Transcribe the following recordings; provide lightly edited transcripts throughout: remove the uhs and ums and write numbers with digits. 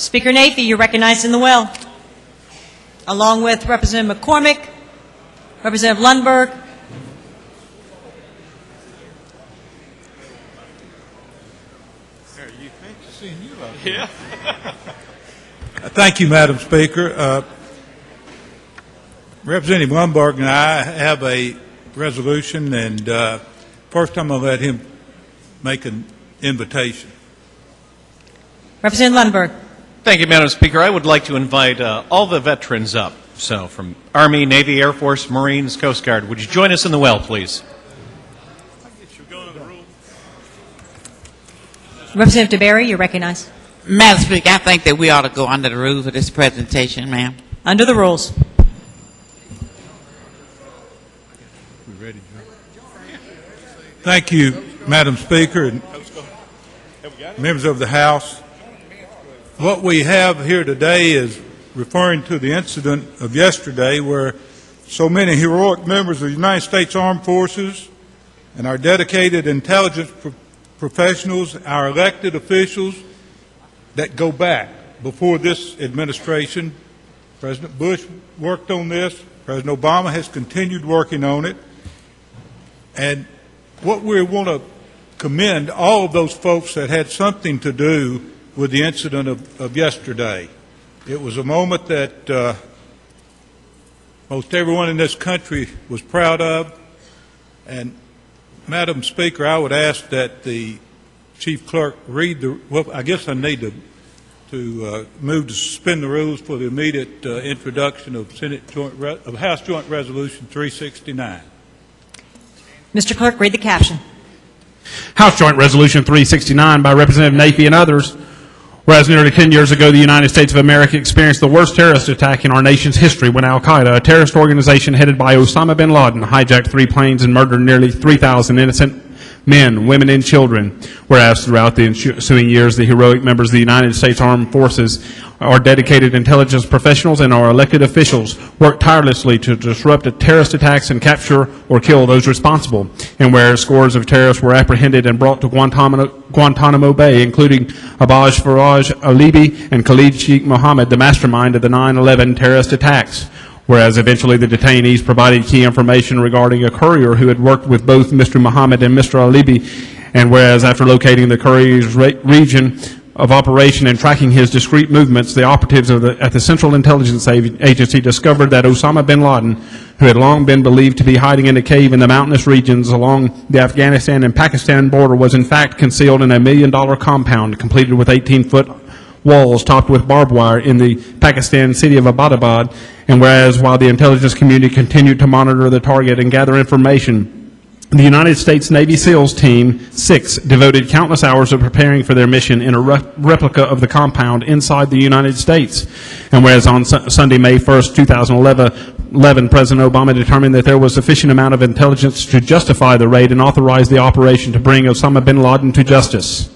Speaker Nafee, you're recognized in the well, along with Representative McCormick, Representative Lundberg. Yeah. Thank you, Madam Speaker. Representative Lundberg and I have a resolution, and first I'm going to let him make an invitation. Representative Lundberg. Thank you, Madam Speaker. I would like to invite all the veterans up. So from Army, Navy, Air Force, Marines, Coast Guard. Would you join us in the well, please? Representative DeBerry, you're recognized. Madam Speaker, I think that we ought to go under the rules of this presentation, ma'am. Under the rules. Thank you, Madam Speaker and members of the House. What we have here today is referring to the incident of yesterday where so many heroic members of the United States Armed Forces and our dedicated intelligence professionals, our elected officials that go back before this administration. President Bush worked on this. President Obama has continued working on it. And what we want to commend all of those folks that had something to do with the incident of yesterday. It was a moment that most everyone in this country was proud of. And Madam Speaker, I would ask that the Chief Clerk read the, well, I guess I need to move to suspend the rules for the immediate introduction of House Joint Resolution 369. Mr. Clerk, read the caption. House Joint Resolution 369 by Representative Nafee and others. Whereas nearly 10 years ago, the United States of America experienced the worst terrorist attack in our nation's history when Al-Qaeda, a terrorist organization headed by Osama bin Laden, hijacked 3 planes and murdered nearly 3,000 innocent men, women, and children. Whereas throughout the ensuing years, the heroic members of the United States Armed Forces, our dedicated intelligence professionals, and our elected officials worked tirelessly to disrupt terrorist attacks and capture or kill those responsible. And whereas scores of terrorists were apprehended and brought to Guantanamo Bay, including Abaj Faraj Alibi and Khalid Sheikh Mohammed, the mastermind of the 9/11 terrorist attacks. Whereas eventually the detainees provided key information regarding a courier who had worked with both Mr. Mohammed and Mr. Alibi, and whereas after locating the courier's region of operation and tracking his discreet movements, the operatives at the Central Intelligence Agency discovered that Osama bin Laden, who had long been believed to be hiding in a cave in the mountainous regions along the Afghanistan and Pakistan border, was in fact concealed in a $1 million compound completed with 18-foot walls topped with barbed wire in the Pakistan city of Abbottabad. And whereas while the intelligence community continued to monitor the target and gather information, the United States Navy SEALs Team 6 devoted countless hours of preparing for their mission in a replica of the compound inside the United States. And whereas on Sunday, May 1st, 2011, President Obama determined that there was sufficient amount of intelligence to justify the raid and authorized the operation to bring Osama bin Laden to justice.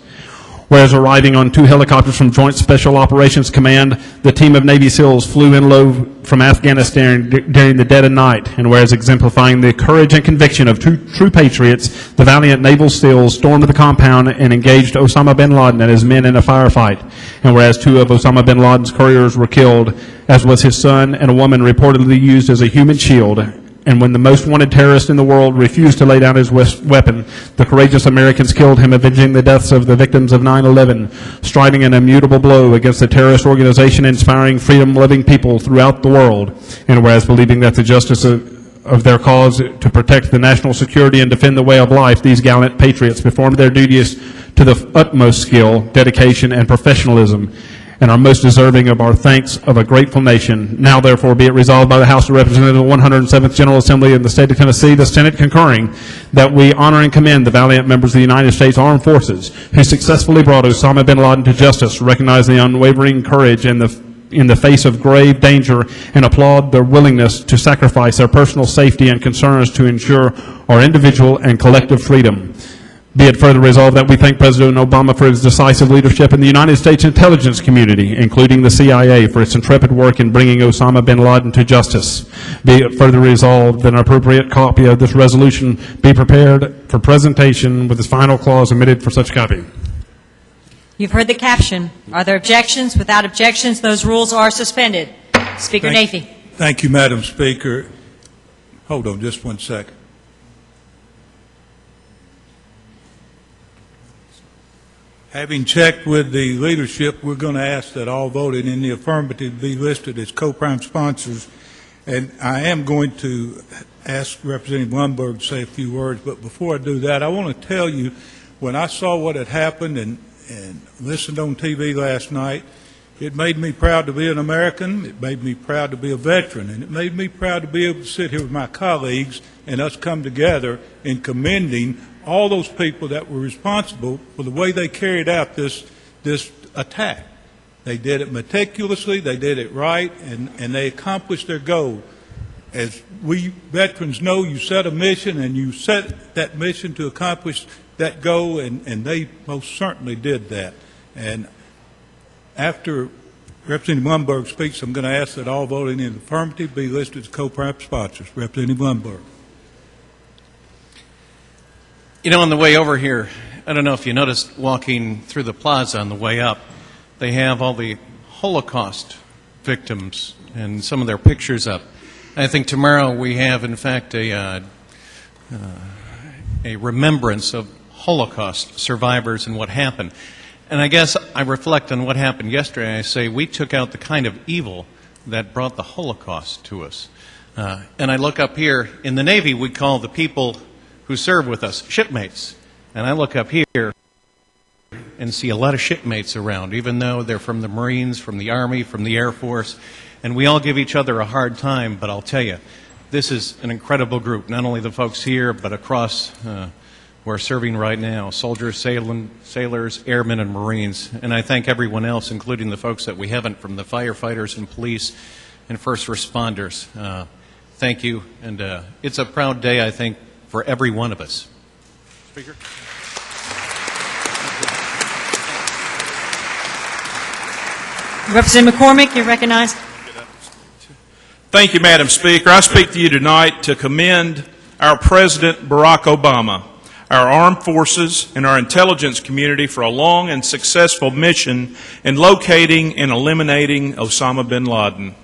Whereas arriving on 2 helicopters from Joint Special Operations Command, the team of Navy SEALs flew in low from Afghanistan during the dead of night. And whereas exemplifying the courage and conviction of true patriots, the valiant naval SEALs stormed the compound and engaged Osama bin Laden and his men in a firefight. And whereas 2 of Osama bin Laden's couriers were killed, as was his son and a woman reportedly used as a human shield. And when the most wanted terrorist in the world refused to lay down his weapon, the courageous Americans killed him, avenging the deaths of the victims of 9/11, striking an immutable blow against the terrorist organization, inspiring freedom-loving people throughout the world. And whereas believing that the justice of their cause to protect the national security and defend the way of life, these gallant patriots performed their duties to the utmost skill, dedication, and professionalism, and are most deserving of our thanks of a grateful nation. Now, therefore, be it resolved by the House of Representatives of the 107th General Assembly of the State of Tennessee, the Senate concurring, that we honor and commend the valiant members of the United States Armed Forces who successfully brought Osama bin Laden to justice, recognize the unwavering courage in the face of grave danger, and applaud their willingness to sacrifice their personal safety and concerns to ensure our individual and collective freedom. Be it further resolved that we thank President Obama for his decisive leadership in the United States intelligence community, including the CIA, for its intrepid work in bringing Osama bin Laden to justice. Be it further resolved that an appropriate copy of this resolution be prepared for presentation with its final clause omitted for such copy. You've heard the caption. Are there objections? Without objections, those rules are suspended. Speaker Nafy. Thank you, Madam Speaker. Hold on just one second. Having checked with the leadership, we're going to ask that all voting in the affirmative be listed as co-prime sponsors. And I am going to ask Representative Lundberg to say a few words, but before I do that, I want to tell you, when I saw what had happened and listened on TV last night, it made me proud to be an American, it made me proud to be a veteran, and it made me proud to be able to sit here with my colleagues and us come together in commending all those people that were responsible for the way they carried out this attack. They did it meticulously, they did it right, and they accomplished their goal. As we veterans know, you set a mission, and you set that mission to accomplish that goal, and they most certainly did that. And after Representative Lundberg speaks, I'm going to ask that all voting in the affirmative be listed as co-prime sponsors. Representative Lundberg. You know, on the way over here, I don't know if you noticed walking through the plaza on the way up, they have all the Holocaust victims and some of their pictures up. I think tomorrow we have, in fact, a remembrance of Holocaust survivors and what happened. And I guess I reflect on what happened yesterday. I say we took out the kind of evil that brought the Holocaust to us. And I look up here, in the Navy we call the people who serve with us shipmates. And I look up here and see a lot of shipmates around, even though they're from the Marines, from the Army, from the Air Force. And we all give each other a hard time, but I'll tell you, this is an incredible group, not only the folks here, but across who are serving right now, soldiers, sailors, airmen, and Marines. And I thank everyone else, including the folks that we haven't, from the firefighters and police and first responders. Thank you, and it's a proud day, I think, for every one of us. Speaker. Representative McCormick, you're recognized. Thank you, Madam Speaker. I speak to you tonight to commend our President Barack Obama, our armed forces, and our intelligence community for a long and successful mission in locating and eliminating Osama bin Laden.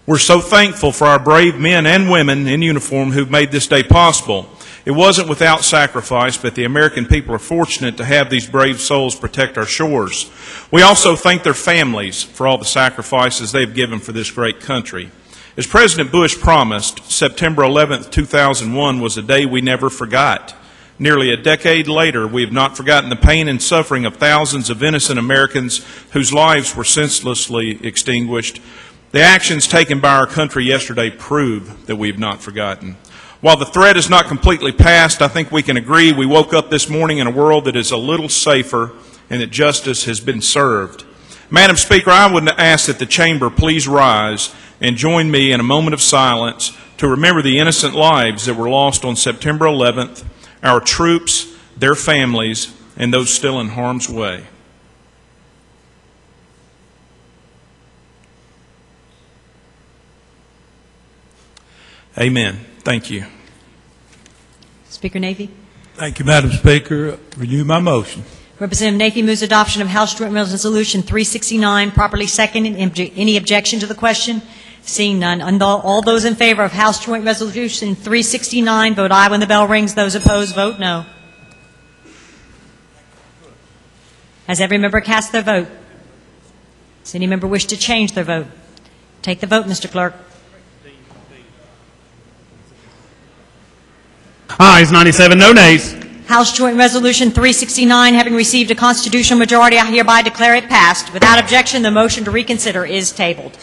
We're so thankful for our brave men and women in uniform who've made this day possible. It wasn't without sacrifice, but the American people are fortunate to have these brave souls protect our shores. We also thank their families for all the sacrifices they've given for this great country. As President Bush promised, September 11th, 2001 was a day we never forgot. Nearly a decade later, we have not forgotten the pain and suffering of thousands of innocent Americans whose lives were senselessly extinguished. The actions taken by our country yesterday prove that we have not forgotten. While the threat is not completely past, I think we can agree we woke up this morning in a world that is a little safer and that justice has been served. Madam Speaker, I would ask that the Chamber please rise and join me in a moment of silence to remember the innocent lives that were lost on September 11th, our troops, their families, and those still in harm's way. Amen. Thank you. Speaker Navy. Thank you, Madam Speaker. Renew my motion. Representative Navy moves adoption of House Joint Resolution 369, properly seconded. Any objection to the question? Seeing none, all those in favor of House Joint Resolution 369, vote aye when the bell rings. Those opposed, vote no. Has every member cast their vote? Does any member wish to change their vote? Take the vote, Mr. Clerk. Ayes 97, no nays. House Joint Resolution 369, having received a constitutional majority, I hereby declare it passed. Without objection, the motion to reconsider is tabled.